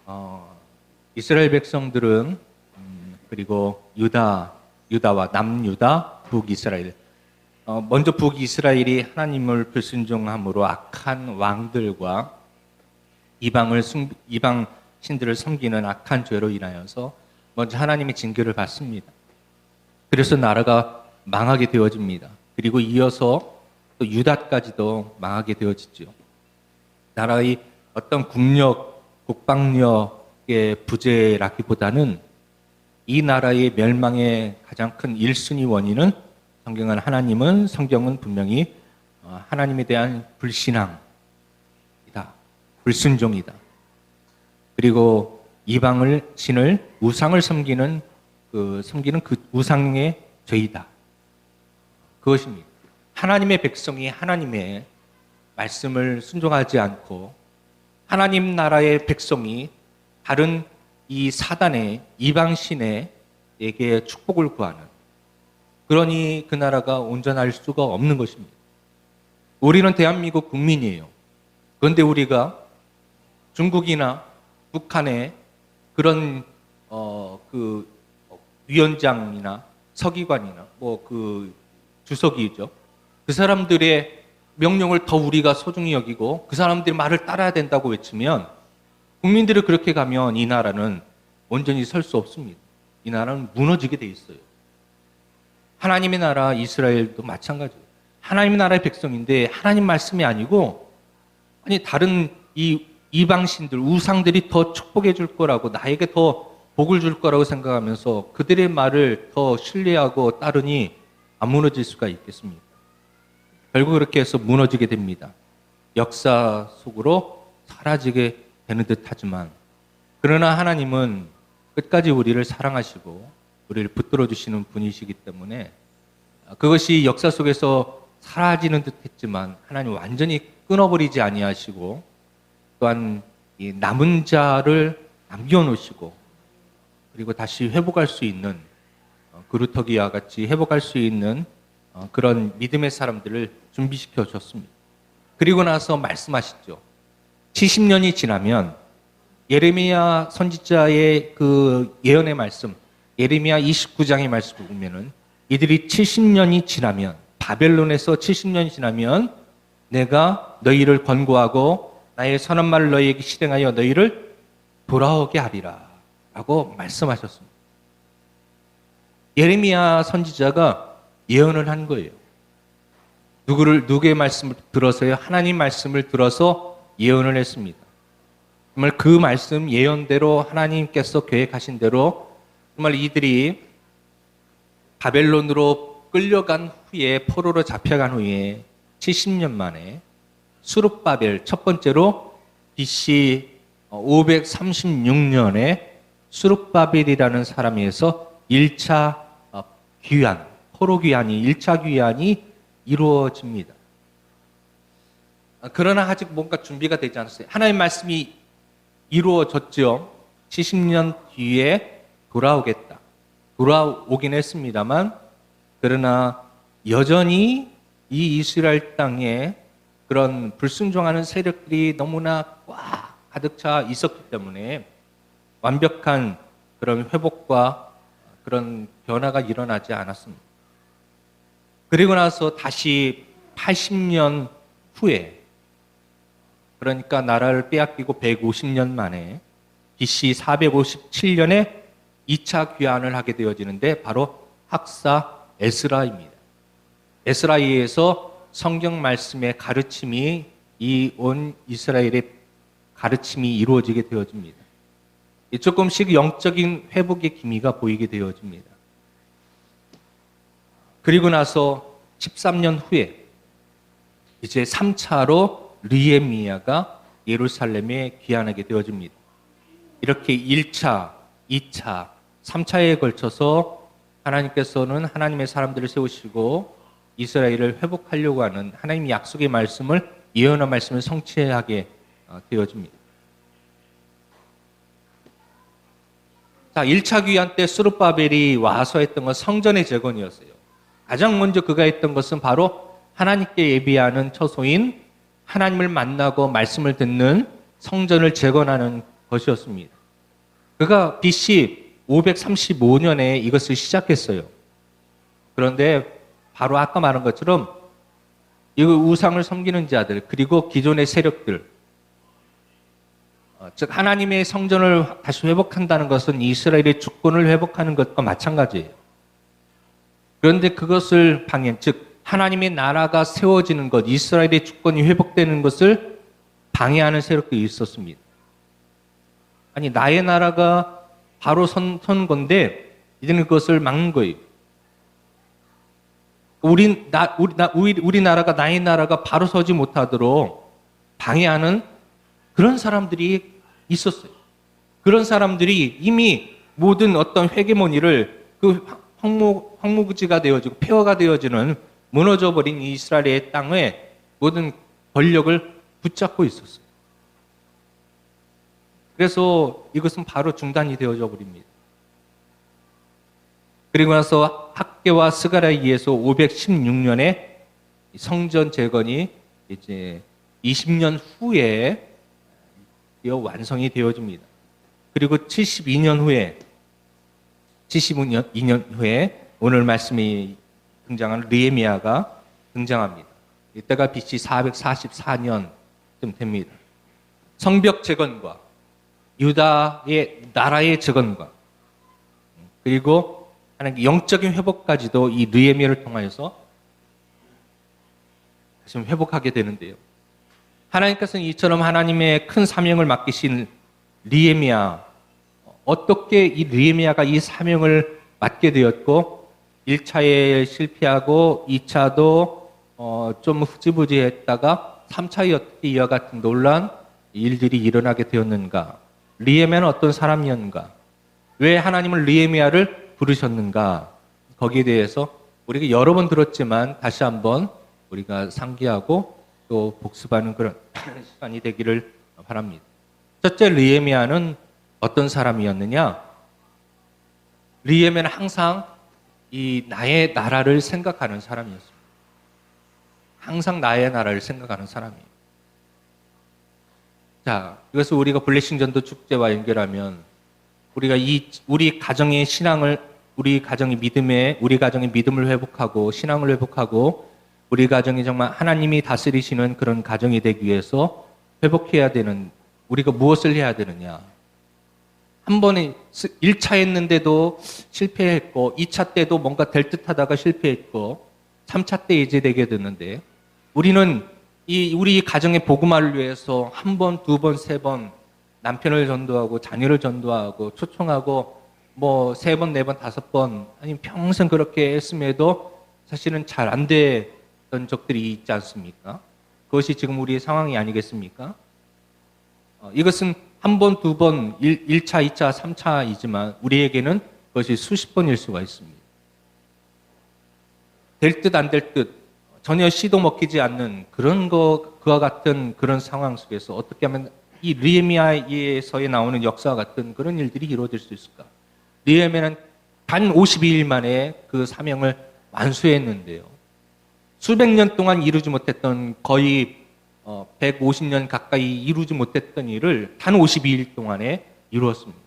어, 이스라엘 백성들은 그리고 유다와 남유다, 북이스라엘. 먼저 북이스라엘이 하나님을 불순종함으로 악한 왕들과 이방 신들을 섬기는 악한 죄로 인하여서 먼저 하나님의 징계를 받습니다. 그래서 나라가 망하게 되어집니다. 그리고 이어서 또 유다까지도 망하게 되어지죠. 나라의 어떤 국방력의 부재라기보다는 이 나라의 멸망의 가장 큰 1순위 원인은 성경은 분명히 하나님에 대한 불신앙이다. 불순종이다. 그리고 우상을 섬기는 그 우상의 죄이다. 그것입니다. 하나님의 백성이 하나님의 말씀을 순종하지 않고 하나님 나라의 백성이 다른 이 사단의 이방신에게 축복을 구하는, 그러니 그 나라가 온전할 수가 없는 것입니다. 우리는 대한민국 국민이에요. 그런데 우리가 중국이나 북한의 그런 위원장이나 서기관이나 주석이죠. 그 사람들의 명령을 더 우리가 소중히 여기고 그 사람들의 말을 따라야 된다고 외치면, 국민들이 그렇게 가면 이 나라는 온전히 설 수 없습니다. 이 나라는 무너지게 돼 있어요. 하나님의 나라 이스라엘도 마찬가지예요. 하나님의 나라의 백성인데 하나님 말씀이 아니고 다른 이 이방신들, 우상들이 더 축복해 줄 거라고, 나에게 더 복을 줄 거라고 생각하면서 그들의 말을 더 신뢰하고 따르니 안 무너질 수가 있겠습니까? 결국 그렇게 해서 무너지게 됩니다. 역사 속으로 사라지게 되는 듯 하지만, 그러나 하나님은 끝까지 우리를 사랑하시고 우리를 붙들어 주시는 분이시기 때문에 그것이 역사 속에서 사라지는 듯 했지만 하나님 완전히 끊어버리지 아니하시고, 또한 이 남은 자를 남겨놓으시고 그리고 다시 회복할 수 있는, 그루터기와 같이 회복할 수 있는 그런 믿음의 사람들을 준비시켜 줬습니다. 그리고 나서 말씀하시죠. 70년이 지나면 예레미야 선지자의 그 예언의 말씀, 예레미야 29장의 말씀을 보면은 이들이 70년이 지나면, 바벨론에서 70년이 지나면 내가 너희를 권고하고 나의 선한 말을 너희에게 실행하여 너희를 돌아오게 하리라 라고 말씀하셨습니다. 예레미야 선지자가 예언을 한 거예요. 누구의 말씀을 들어서요? 하나님 말씀을 들어서 예언을 했습니다. 정말 그 말씀 예언대로 하나님께서 계획하신 대로 정말 이들이 바벨론으로 끌려간 후에, 포로로 잡혀간 후에 70년 만에 수룹바벨, 첫 번째로 BC 536년에 수룹바벨이라는 사람에 의해서 1차 귀환, 포로 귀환이, 1차 귀환이 이루어집니다. 그러나 아직 뭔가 준비가 되지 않았어요. 하나님 말씀이 이루어졌죠. 70년 뒤에 돌아오겠다. 돌아오긴 했습니다만, 그러나 여전히 이 이스라엘 땅에 그런 불순종하는 세력들이 너무나 꽉 가득 차 있었기 때문에 완벽한 그런 회복과 그런 변화가 일어나지 않았습니다. 그리고 나서 다시 80년 후에, 그러니까 나라를 빼앗기고 150년 만에 BC 457년에 2차 귀환을 하게 되어지는데 바로 학사 에스라입니다. 에스라에 의해서 성경 말씀의 가르침이, 이 온 이스라엘의 가르침이 이루어지게 되어집니다. 조금씩 영적인 회복의 기미가 보이게 되어집니다. 그리고 나서 13년 후에 이제 3차로 느헤미야가 예루살렘에 귀환하게 되어집니다. 이렇게 1차, 2차, 3차에 걸쳐서 하나님께서는 하나님의 사람들을 세우시고 이스라엘을 회복하려고 하는 하나님의 약속의 말씀을, 예언의 말씀을 성취하게 되어집니다. 자, 1차 귀환 때 스룹바벨이 와서 했던 건 성전의 재건이었어요. 가장 먼저 그가 했던 것은 바로 하나님께 예비하는 처소인 하나님을 만나고 말씀을 듣는 성전을 재건하는 것이었습니다. 그가 BC 535년에 이것을 시작했어요. 그런데 바로 아까 말한 것처럼 이 우상을 섬기는 자들 그리고 기존의 세력들, 즉 하나님의 성전을 다시 회복한다는 것은 이스라엘의 주권을 회복하는 것과 마찬가지예요. 그런데 그것을 방해, 즉 하나님의 나라가 세워지는 것, 이스라엘의 주권이 회복되는 것을 방해하는 세력들이 있었습니다. 아니 나의 나라가 바로 선 건데 이제는 그것을 막는 거예요. 우리나라가 나의 나라가 바로 서지 못하도록 방해하는 그런 사람들이 있었어요. 그런 사람들이 이미 모든 어떤 헤게모니를 그 황무지가 되어지고 폐허가 되어지는 무너져버린 이스라엘의 땅에 모든 권력을 붙잡고 있었어요. 그래서 이것은 바로 중단이 되어져 버립니다. 그리고 나서 학개와 스가랴에 의해서 516년에 성전 재건이 이제 20년 후에 완성이 되어집니다. 그리고 72년 후에 오늘 말씀이 등장하는 느헤미야가 등장합니다. 이때가 BC 444년쯤 됩니다. 성벽 재건과 유다의 나라의 재건과 그리고 하나님의 영적인 회복까지도 이 느헤미야를 통하여서 다시 회복하게 되는데요. 하나님께서는 이처럼 하나님의 큰 사명을 맡기신 느헤미야, 어떻게 이 느헤미야가 이 사명을 맡게 되었고 1차에 실패하고 2차도 좀 흐지부지했다가 3차에 어떻게 이와 같은 놀란 일들이 일어나게 되었는가? 느헤미야는 어떤 사람이었는가? 왜 하나님은 느헤미야를 부르셨는가? 거기에 대해서 우리가 여러 번 들었지만 다시 한번 우리가 상기하고 또 복습하는 그런 시간이 되기를 바랍니다. 첫째, 느헤미야는 어떤 사람이었느냐? 느헤미야는 항상 이 나의 나라를 생각하는 사람이었습니다. 항상 나의 나라를 생각하는 사람이에요. 자, 이것을 우리가 블레싱 전도 축제와 연결하면 우리가 우리 가정의 신앙을, 우리 가정의 믿음을 회복하고 신앙을 회복하고 우리 가정이 정말 하나님이 다스리시는 그런 가정이 되기 위해서 회복해야 되는, 우리가 무엇을 해야 되느냐? 한 번에 1차 했는데도 실패했고 2차 때도 뭔가 될 듯 하다가 실패했고 3차 때 이제 되게 됐는데 우리는 우리 가정의 복음화를 위해서 한 번, 두 번, 세 번 남편을 전도하고 자녀를 전도하고 초청하고 뭐 3번, 4번, 5번 아니면 평생 그렇게 했음에도 사실은 잘 안 됐던 적들이 있지 않습니까? 그것이 지금 우리의 상황이 아니겠습니까? 이것은 한 번, 두 번, 1차, 2차, 3차이지만 우리에게는 그것이 수십 번일 수가 있습니다. 될 듯 안 될 듯 전혀 씨도 먹히지 않는 그와 같은 그런 상황 속에서 어떻게 하면 이 느헤미야에서에 나오는 역사와 같은 그런 일들이 이루어질 수 있을까? 느헤미야는 단 52일 만에 그 사명을 완수했는데요. 수백 년 동안 이루지 못했던 거의 150년 가까이 이루지 못했던 일을 단 52일 동안에 이루었습니다.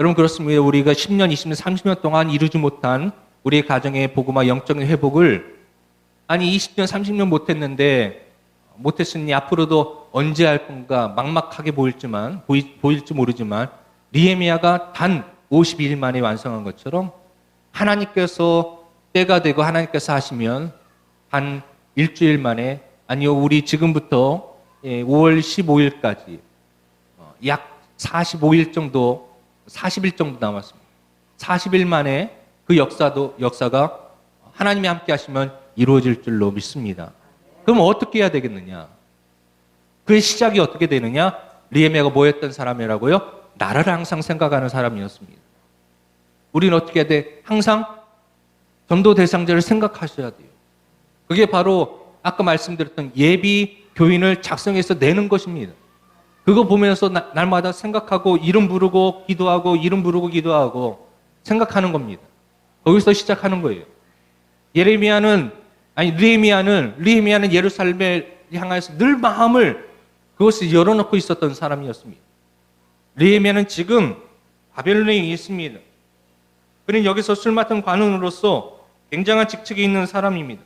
여러분 그렇습니다. 우리가 10년, 20년, 30년 동안 이루지 못한 우리 가정의 복음화 영적인 회복을 아니 20년, 30년 못했으니 앞으로도 언제 할 건가 막막하게 보일지 모르지만 느헤미야가 단 52일 만에 완성한 것처럼 하나님께서 때가 되고 하나님께서 하시면 한 일주일 만에 아니요 우리 지금부터 5월 15일까지 약 45일 정도 40일 정도 남았습니다. 40일 만에 그 역사가 하나님이 함께 하시면 이루어질 줄로 믿습니다. 그럼 어떻게 해야 되겠느냐? 그의 시작이 어떻게 되느냐? 느헤미야가 뭐였던 사람이라고요? 나라를 항상 생각하는 사람이었습니다. 우리는 어떻게 해야 돼? 항상 전도 대상자를 생각하셔야 돼요. 그게 바로 아까 말씀드렸던 예비 교인을 작성해서 내는 것입니다. 그거 보면서 날마다 생각하고 이름 부르고 기도하고 이름 부르고 기도하고 생각하는 겁니다. 거기서 시작하는 거예요. 느헤미야는 예루살렘을 향해서 늘 마음을 그것을 열어놓고 있었던 사람이었습니다. 느헤미야는 지금 바벨론에 있습니다. 그는 여기서 술 맡은 관원으로서 굉장한 직책이 있는 사람입니다.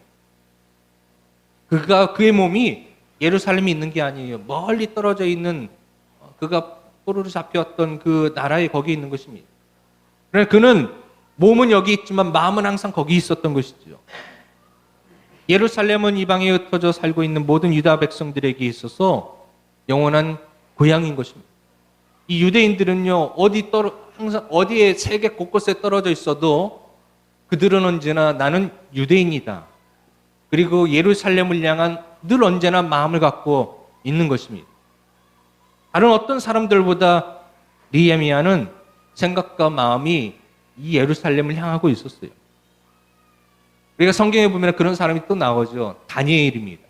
그의 몸이 예루살렘에 있는 게 아니에요. 멀리 떨어져 있는 그가 포로로 잡혀왔던 그 나라에 거기 있는 것입니다. 그러나 그는 몸은 여기 있지만 마음은 항상 거기 있었던 것이죠. 예루살렘은 이방에 흩어져 살고 있는 모든 유다 백성들에게 있어서 영원한 고향인 것입니다. 이 유대인들은요, 항상 어디에 세계 곳곳에 떨어져 있어도 그들은 언제나 나는 유대인이다. 그리고 예루살렘을 향한 늘 언제나 마음을 갖고 있는 것입니다. 다른 어떤 사람들보다 느헤미야는 생각과 마음이 이 예루살렘을 향하고 있었어요. 우리가 성경에 보면 그런 사람이 또 나오죠. 다니엘입니다.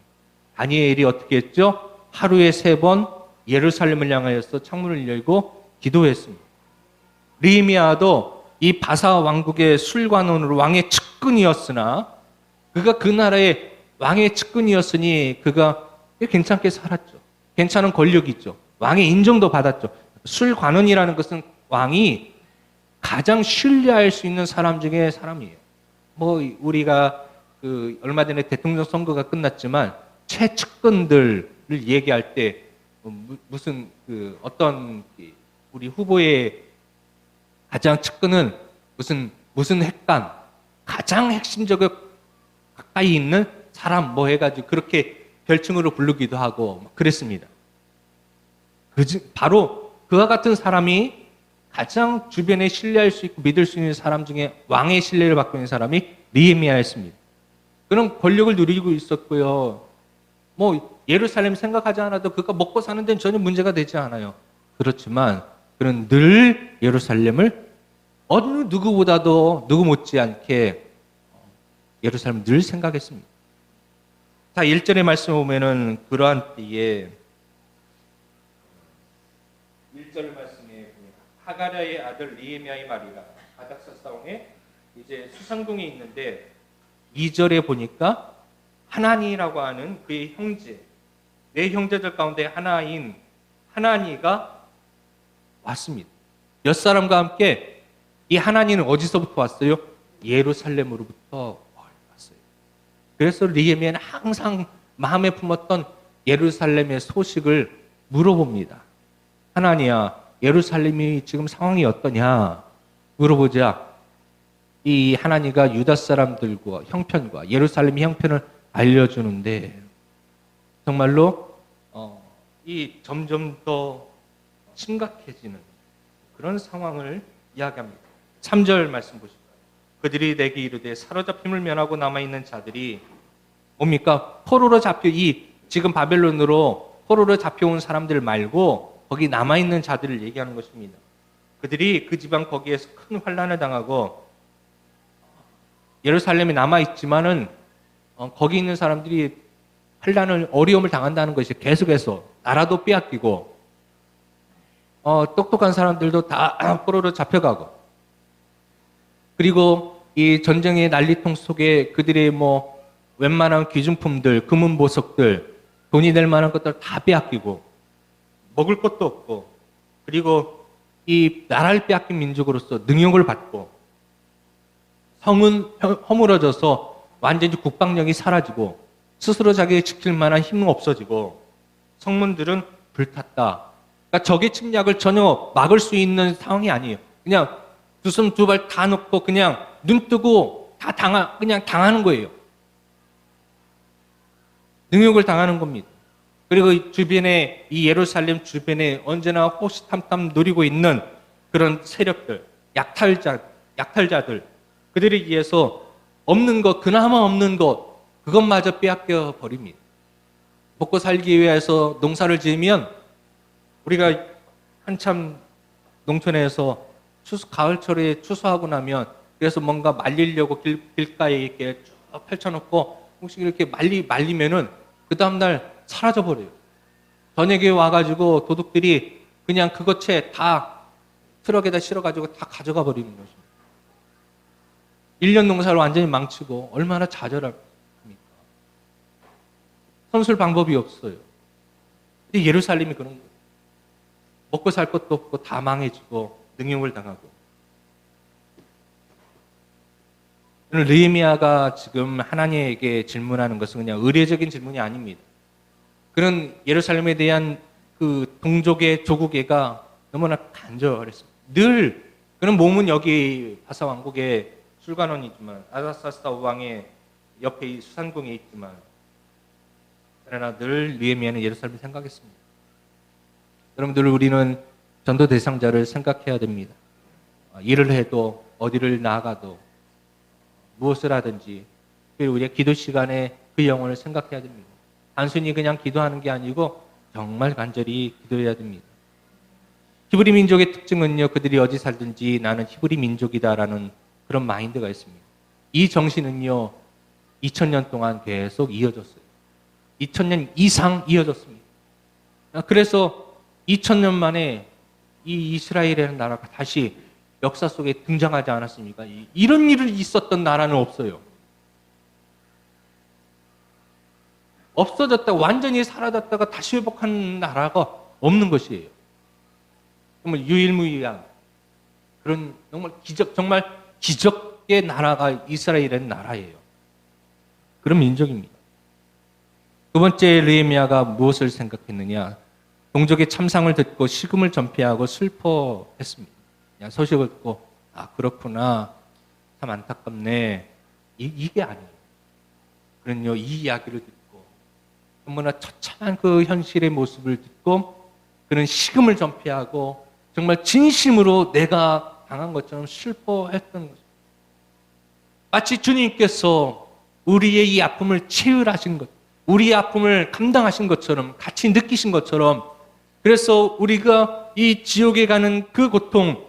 다니엘이 어떻게 했죠? 하루에 3번 예루살렘을 향하여서 창문을 열고 기도했습니다. 느헤미야도 이 바사 왕국의 술관원으로 왕의 측근이었으나 그가 그 나라의 왕의 측근이었으니 그가 괜찮게 살았죠. 괜찮은 권력이 있죠. 왕의 인정도 받았죠. 술관원이라는 것은 왕이 가장 신뢰할 수 있는 사람 중에 사람이에요. 우리가 얼마 전에 대통령 선거가 끝났지만 최측근들을 얘기할 때 무슨 어떤 우리 후보의 가장 측근은 무슨 핵관, 가장 핵심적으로 가까이 있는 사람 해가지고 그렇게 별칭으로 부르기도 하고 그랬습니다. 바로 그와 같은 사람이 가장 주변에 신뢰할 수 있고 믿을 수 있는 사람 중에 왕의 신뢰를 받고 있는 사람이 느헤미야였습니다. 그런 권력을 누리고 있었고요. 예루살렘 생각하지 않아도 그가 먹고 사는 데는 전혀 문제가 되지 않아요. 그렇지만 그는 늘 예루살렘을 어느 누구보다도 누구 못지않게 예루살렘을 늘 생각했습니다. 자, 1절의 말씀을 보면은 그러한 때에 1절 말씀에 보면 하가랴의 아들 느헤미야의 말이라 아닥사사왕의 이제 수상궁에 있는데 2절에 보니까 하나니라고 하는 그의 형제, 네 형제들 가운데 하나인 하나니가 왔습니다. 몇 사람과 함께 이 하나니는 어디서부터 왔어요? 예루살렘으로부터 왔어요. 그래서 느헤미야는 항상 마음에 품었던 예루살렘의 소식을 물어봅니다. 하나니야, 예루살렘이 지금 상황이 어떠냐 물어보자 이 하나니가 유다 사람들과 형편과 예루살렘의 형편을 알려주는데 정말로 이 점점 더 심각해지는 그런 상황을 이야기합니다. 3절 말씀 보실까요? 그들이 내게 이르되 사로잡힘을 면하고 남아있는 자들이 뭡니까? 포로로 잡혀 지금 바벨론으로 포로로 잡혀온 사람들 말고 거기 남아있는 자들을 얘기하는 것입니다. 그들이 그 지방 거기에서 큰 환난을 당하고 예루살렘에 남아있지만은 거기 있는 사람들이 환난을 어려움을 당한다는 것이 계속해서 나라도 빼앗기고 똑똑한 사람들도 다 포로로 잡혀가고 그리고 이 전쟁의 난리통 속에 그들의 웬만한 귀중품들, 금은 보석들, 돈이 될 만한 것들 다 빼앗기고 먹을 것도 없고 그리고 이 나라를 빼앗긴 민족으로서 능욕을 받고 성은 허물어져서 완전히 국방력이 사라지고 스스로 자기를 지킬 만한 힘은 없어지고 성문들은 불탔다. 그러니까 적의 침략을 전혀 막을 수 있는 상황이 아니에요. 그냥 두 손 두 발 다 놓고 그냥 눈 뜨고 다 그냥 당하는 거예요. 능욕을 당하는 겁니다. 그리고 주변에 이 예루살렘 주변에 언제나 호시탐탐 누리고 있는 그런 세력들, 약탈자들 그들에 의해서 없는 것, 그나마 없는 것 그것마저 빼앗겨 버립니다. 먹고 살기 위해서 농사를 지으면 우리가 한참 농촌에서 가을철에 추수하고 나면 그래서 뭔가 말리려고 길가에 이렇게 쭉 펼쳐놓고 혹시 이렇게 말리면은 그 다음날 사라져 버려요. 저녁에 와가지고 도둑들이 그냥 그것에 다 트럭에다 실어가지고 다 가져가 버리는 것입니다. 1년 농사를 완전히 망치고 얼마나 좌절합니까? 선술 방법이 없어요. 근데 예루살렘이 그런 거예요. 먹고 살 것도 없고 다 망해지고 능욕을 당하고. 느헤미야가 지금 하나님에게 질문하는 것은 그냥 의례적인 질문이 아닙니다. 그런 예루살렘에 대한 그 동족의 조국애가 너무나 간절했습니다. 늘 그런 몸은 여기 바사 왕국의 술관원이지만 아다사스다 왕의 옆에 이 수산궁에 있지만 그러나 늘 느헤미야는 예루살렘을 생각했습니다. 여러분들 우리는 전도 대상자를 생각해야 됩니다. 일을 해도 어디를 나가도 무엇을 하든지 우리의 기도 시간에 그 영혼을 생각해야 됩니다. 단순히 그냥 기도하는 게 아니고 정말 간절히 기도해야 됩니다. 히브리 민족의 특징은요, 그들이 어디 살든지 나는 히브리 민족이다라는 그런 마인드가 있습니다. 이 정신은요, 2000년 동안 계속 이어졌어요. 2000년 이상 이어졌습니다. 그래서 2000년 만에 이 이스라엘이라는 나라가 다시 역사 속에 등장하지 않았습니까? 이런 일이 있었던 나라는 없어요. 없어졌다가 완전히 사라졌다가 다시 회복한 나라가 없는 것이에요. 정말 유일무이한 그런 정말 기적의 나라가 이스라엘이라는 나라예요. 그런 민족입니다. 두 번째 느헤미야가 무엇을 생각했느냐? 동족의 참상을 듣고 식음을 전폐하고 슬퍼했습니다. 그냥 소식을 듣고 그렇구나, 참 안타깝네, 이게 아니에요. 그런요, 이 이야기를 듣고 너무나 처참한 그 현실의 모습을 듣고 그는 식음을 전폐하고 정말 진심으로 내가 당한 것처럼 슬퍼했던 거죠. 마치 주님께서 우리의 이 아픔을 체휼하신 것, 우리의 아픔을 감당하신 것처럼 같이 느끼신 것처럼, 그래서 우리가 이 지옥에 가는 그 고통,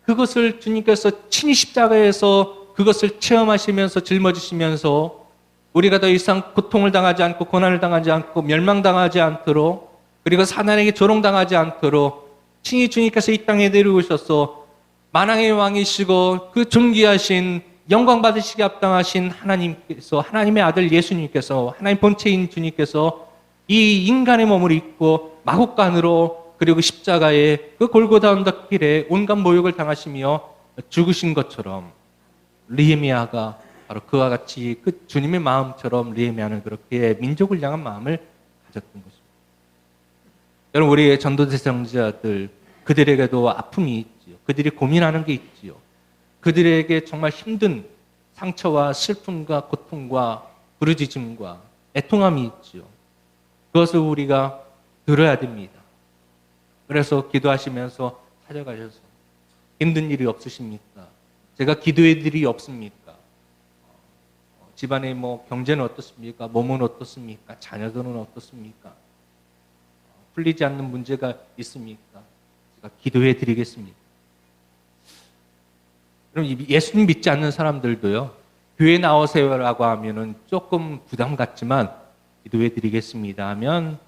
그것을 주님께서 친히 십자가에서 그것을 체험하시면서 짊어지시면서 우리가 더 이상 고통을 당하지 않고 고난을 당하지 않고 멸망당하지 않도록, 그리고 사단에게 조롱당하지 않도록 친히 주님께서 이 땅에 내려오셔서 만왕의 왕이시고 그 존귀하신 영광 받으시기 합당하신 하나님께서, 하나님의 아들 예수님께서, 하나님 본체인 주님께서 이 인간의 몸을 입고 마곡간으로 그리고 십자가에 그 골고다 언덕길에 온갖 모욕을 당하시며 죽으신 것처럼 느헤미야가 바로 그와 같이 그 주님의 마음처럼 느헤미야는 그렇게 민족을 향한 마음을 가졌던 것입니다. 여러분, 우리의 전도 대상자들, 그들에게도 아픔이 있지요. 그들이 고민하는 게 있지요. 그들에게 정말 힘든 상처와 슬픔과 고통과 부르짖음과 애통함이 있지요. 그것을 우리가 들어야 됩니다. 그래서 기도하시면서 찾아가셔서 힘든 일이 없으십니까? 제가 기도의 일이 없습니까? 집안의 경제는 어떻습니까? 몸은 어떻습니까? 자녀들은 어떻습니까? 풀리지 않는 문제가 있습니까? 제가 기도해 드리겠습니다. 그럼 예수님 믿지 않는 사람들도요, 교회 나오세요라고 하면은 조금 부담 같지만 기도해 드리겠습니다 하면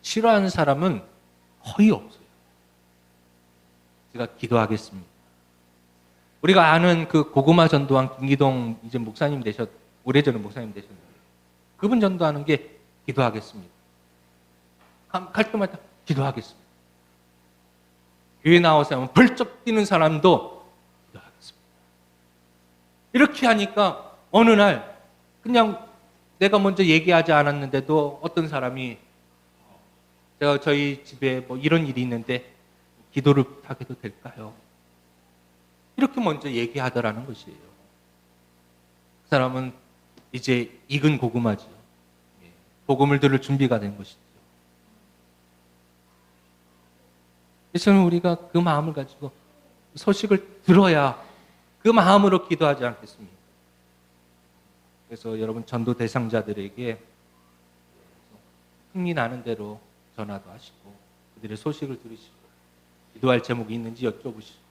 싫어하는 사람은 거의 없어요. 제가 기도하겠습니다. 우리가 아는 그 고구마 전도한 김기동 이제 목사님 오래전에 목사님 되셨는데, 그분 전도하는 게 기도하겠습니다. 갈 때마다 기도하겠습니다. 교회 나와서 하면 벌쩍 뛰는 사람도 기도하겠습니다. 이렇게 하니까 어느 날 그냥 내가 먼저 얘기하지 않았는데도 어떤 사람이 제가 저희 집에 이런 일이 있는데 기도를 부탁해도 될까요? 이렇게 먼저 얘기하더라는 것이에요. 그 사람은 이제 익은 고구마죠. 복음을 들을 준비가 된 것이죠. 그래서 우리가 그 마음을 가지고 소식을 들어야 그 마음으로 기도하지 않겠습니까? 그래서 여러분, 전도 대상자들에게 흥미나는 대로 전화도 하시고 그들의 소식을 들으시고 기도할 제목이 있는지 여쭤보시고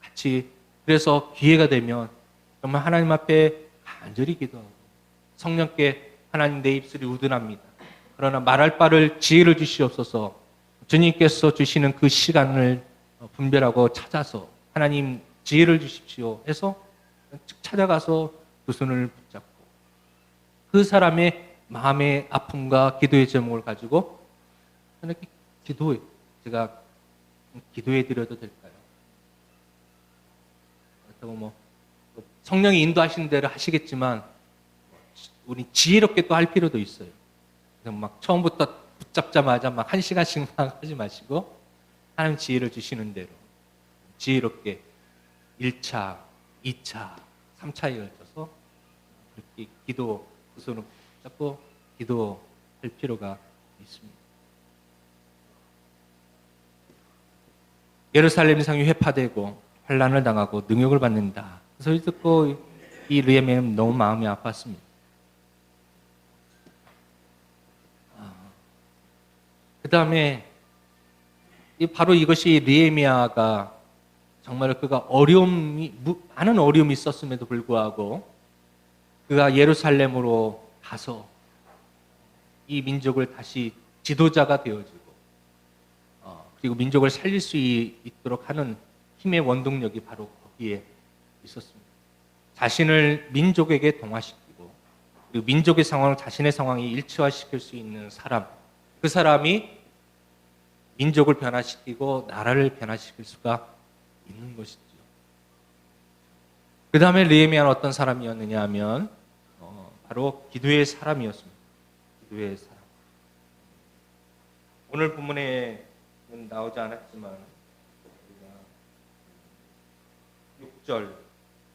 같이, 그래서 기회가 되면 정말 하나님 앞에 간절히 기도하고 성령께 하나님, 내 입술이 우둔합니다. 그러나 말할 바를 지혜를 주시옵소서. 주님께서 주시는 그 시간을 분별하고 찾아서 하나님 지혜를 주십시오 해서 찾아가서 두 손을 붙잡고 그 사람의 마음의 아픔과 기도의 제목을 가지고 이렇게 제가 기도해 드려도 될까요? 그렇다고 뭐 성령이 인도하시는 대로 하시겠지만 우리 지혜롭게 또 할 필요도 있어요. 그래서 막 처음부터 붙잡자마자 막 1시간씩만 하지 마시고 하나님 지혜를 주시는 대로 지혜롭게 1차, 2차, 3차에 걸쳐서 그렇게 기도 그 손을 잡고 기도할 필요가 있습니다. 예루살렘 성이 회파되고 환난을 당하고 능욕을 받는다. 그 소리 듣고 이 느헤미야는 너무 마음이 아팠습니다. 그 다음에 바로 이것이 느헤미야가 정말 그가 많은 어려움이 있었음에도 불구하고 그가 예루살렘으로 가서 이 민족을 다시 지도자가 되어지고 그리고 민족을 살릴 수 있도록 하는 힘의 원동력이 바로 거기에 있었습니다. 자신을 민족에게 동화시키고 그리고 민족의 상황을 자신의 상황에 일치화시킬 수 있는 사람, 그 사람이 민족을 변화시키고 나라를 변화시킬 수가 있는 것이죠. 그 다음에 느헤미야는 어떤 사람이었느냐 하면 바로 기도의 사람이었습니다. 기도의 사람. 오늘 본문에는 나오지 않았지만 6절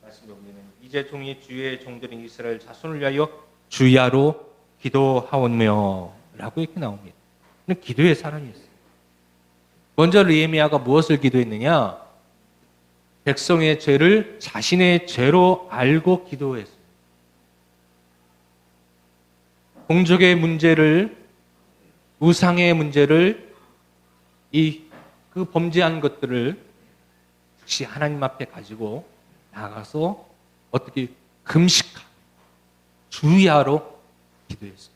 말씀에 보면 이제 종이 주의 종들인 이스라엘 자손을 위하여 주야로 기도하오며 라고 이렇게 나옵니다. 그는 기도의 사람이었어요. 먼저 느헤미야가 무엇을 기도했느냐? 백성의 죄를 자신의 죄로 알고 기도했어요. 공적의 문제를, 우상의 문제를, 그 범죄한 것들을 즉시 하나님 앞에 가지고 나가서 어떻게 금식하고 주야로 기도했어요.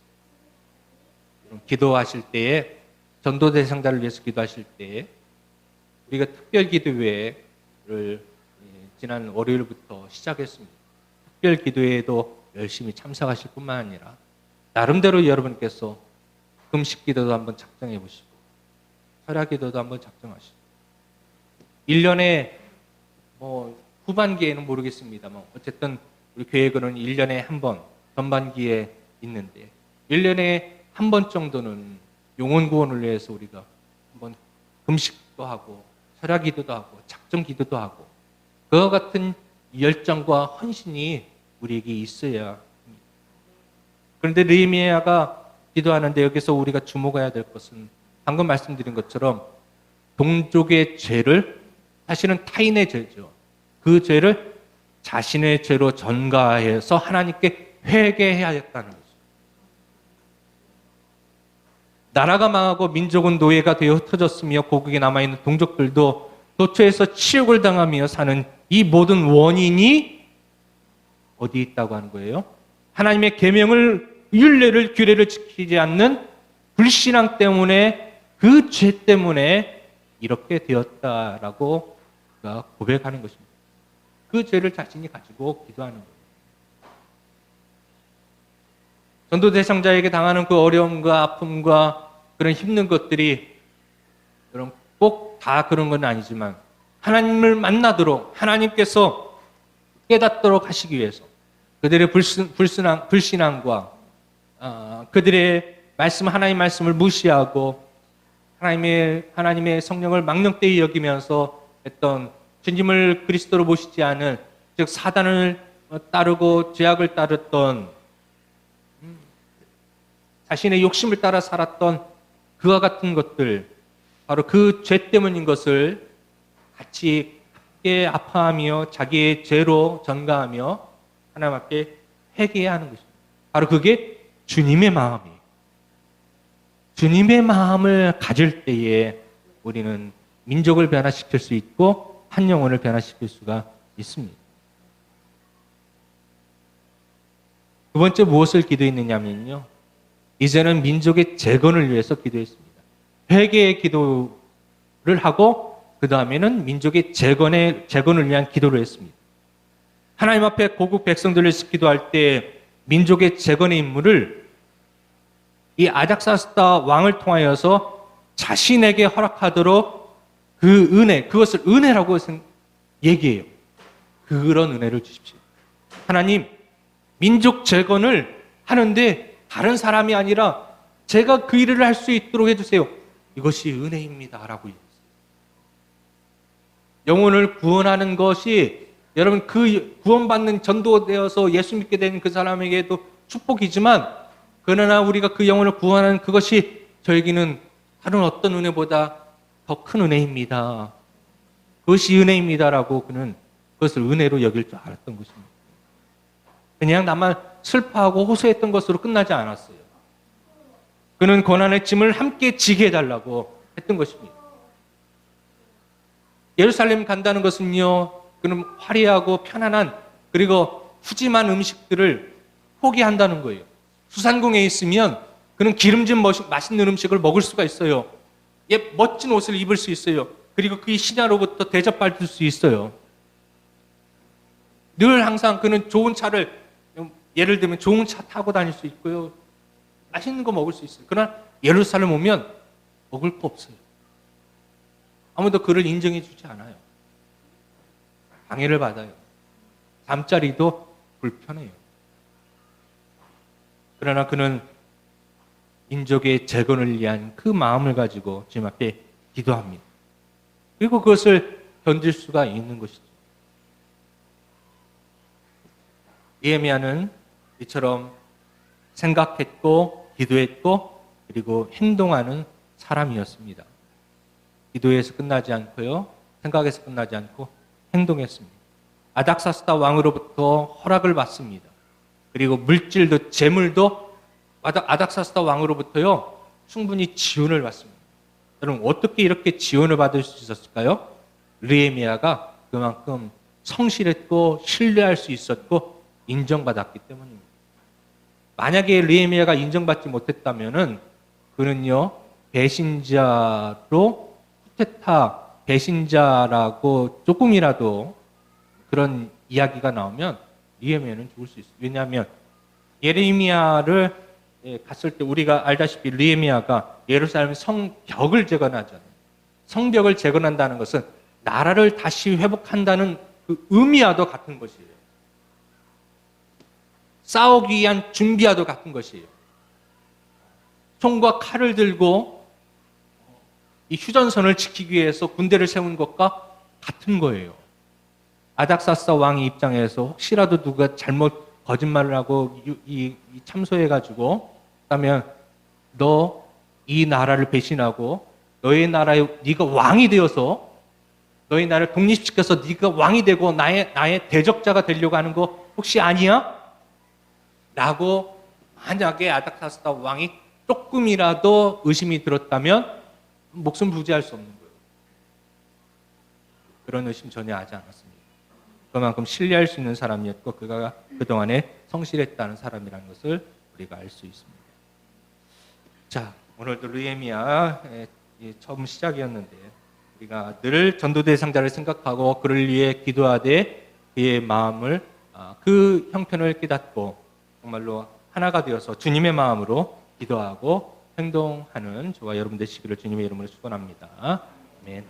기도하실 때에 전도 대상자를 위해서 기도하실 때에 우리가 특별 기도회를 지난 월요일부터 시작했습니다. 특별 기도회에도 열심히 참석하실 뿐만 아니라 나름대로 여러분께서 금식 기도도 한번 작정해 보시고 철야 기도도 한번 작정하시고 1년에 후반기에는 모르겠습니다만 어쨌든 우리 교회는 1년에 한 번 전반기에 있는데 1년에 한 번 정도는 영혼 구원을 위해서 우리가 한번 금식도 하고 철야 기도도 하고 작정 기도도 하고 그와 같은 열정과 헌신이 우리에게 있어야 합니다. 그런데 느헤미야가 기도하는데 여기서 우리가 주목해야 될 것은 방금 말씀드린 것처럼 동족의 죄를 사실은 타인의 죄죠. 그 죄를 자신의 죄로 전가해서 하나님께 회개해야겠다는 거죠. 나라가 망하고 민족은 노예가 되어 흩어졌으며 고국에 남아있는 동족들도 도처에서 치욕을 당하며 사는 이 모든 원인이 어디에 있다고 하는 거예요? 하나님의 계명을 율례를 규례를 지키지 않는 불신앙 때문에 그 죄 때문에 이렇게 되었다라고 그가 고백하는 것입니다. 그 죄를 자신이 가지고 기도하는 거예요. 전도 대상자에게 당하는 그 어려움과 아픔과 그런 힘든 것들이 꼭 다 그런 건 아니지만 하나님을 만나도록 하나님께서 깨닫도록 하시기 위해서 그들의 불신앙과 그들의 하나님 말씀을 무시하고 하나님의 성령을 망령되이 여기면서 했던 주님을 그리스도로 모시지 않은 즉 사단을 따르고 죄악을 따랐던 자신의 욕심을 따라 살았던 그와 같은 것들 바로 그 죄 때문인 것을 같이 함께 아파하며 자기의 죄로 전가하며 하나님 앞에 회개해야 하는 것입니다. 바로 그게 주님의 마음이에요. 주님의 마음을 가질 때에 우리는 민족을 변화시킬 수 있고 한 영혼을 변화시킬 수가 있습니다. 두 번째 무엇을 기도했느냐면요. 이제는 민족의 재건을 위해서 기도했습니다. 회개의 기도를 하고 그 다음에는 민족의 재건을 위한 기도를 했습니다. 하나님 앞에 고국 백성들을 위해서 기도할 때 민족의 재건의 임무를 이 아작사스다 왕을 통하여서 자신에게 허락하도록 그 은혜, 그것을 은혜라고 얘기해요. 그런 은혜를 주십시오. 하나님, 민족 재건을 하는데 다른 사람이 아니라 제가 그 일을 할 수 있도록 해주세요. 이것이 은혜입니다. 라고 얘기했어요. 영혼을 구원하는 것이 여러분 그 구원받는 전도되어서 예수 믿게 된 그 사람에게도 축복이지만 그러나 우리가 그 영혼을 구원하는 그것이 저에게는 다른 어떤 은혜보다 더 큰 은혜입니다. 그것이 은혜입니다라고 그는 그것을 은혜로 여길 줄 알았던 것입니다. 그냥 나만 슬퍼하고 호소했던 것으로 끝나지 않았어요. 그는 고난의 짐을 함께 지게 해달라고 했던 것입니다. 예루살렘 간다는 것은요, 그는 화려하고 편안한 그리고 푸짐한 음식들을 포기한다는 거예요. 수산궁에 있으면 그는 기름진 맛있는 음식을 먹을 수가 있어요. 멋진 옷을 입을 수 있어요. 그리고 그 신하로부터 대접받을 수 있어요. 늘 항상 그는 좋은 차를, 예를 들면 좋은 차 타고 다닐 수 있고요. 맛있는 거 먹을 수 있어요. 그러나 예루살렘 오면 먹을 거 없어요. 아무도 그를 인정해 주지 않아요. 방해를 받아요. 잠자리도 불편해요. 그러나 그는 민족의 재건을 위한 그 마음을 가지고 주님 앞에 기도합니다. 그리고 그것을 견딜 수가 있는 것이죠. 예레미야는 이처럼 생각했고 기도했고 그리고 행동하는 사람이었습니다. 기도에서 끝나지 않고요. 생각에서 끝나지 않고 행동했습니다. 아닥사스다 왕으로부터 허락을 받습니다. 그리고 물질도 재물도 아닥사스다 왕으로부터요. 충분히 지원을 받습니다. 여러분 어떻게 이렇게 지원을 받을 수 있었을까요? 느헤미야가 그만큼 성실했고 신뢰할 수 있었고 인정받았기 때문입니다. 만약에 느헤미야가 인정받지 못했다면은 그는요 배신자로 쿠데타 배신자라고 조금이라도 그런 이야기가 나오면 느헤미야는 죽을 수 있어요. 왜냐하면 예레미야를 갔을 때 우리가 알다시피 느헤미야가 예루살렘 성벽을 재건하잖아요. 성벽을 재건한다는 것은 나라를 다시 회복한다는 그 의미와도 같은 것이에요. 싸우기 위한 준비와도 같은 것이에요. 총과 칼을 들고 이 휴전선을 지키기 위해서 군대를 세운 것과 같은 거예요. 아닥사스다 왕의 입장에서 혹시라도 누가 잘못 거짓말을 하고 참소해가지고 그러면 너 이 나라를 배신하고 너의 나라에 네가 왕이 되어서 너의 나라를 독립시켜서 네가 왕이 되고 나의 대적자가 되려고 하는 거 혹시 아니야? 라고 만약에 아닥사스다 왕이 조금이라도 의심이 들었다면 목숨 부지할 수 없는 거예요. 그런 의심 전혀 하지 않았습니다. 그만큼 신뢰할 수 있는 사람이었고 그가 그동안에 성실했다는 사람이라는 것을 우리가 알 수 있습니다. 자, 오늘도 느헤미야 처음 시작이었는데 우리가 늘 전도 대상자를 생각하고 그를 위해 기도하되 그의 마음을 그 형편을 깨닫고 정말로 하나가 되어서 주님의 마음으로 기도하고 행동하는 저와 여러분 되시기를 주님의 이름으로 축원합니다. 아멘.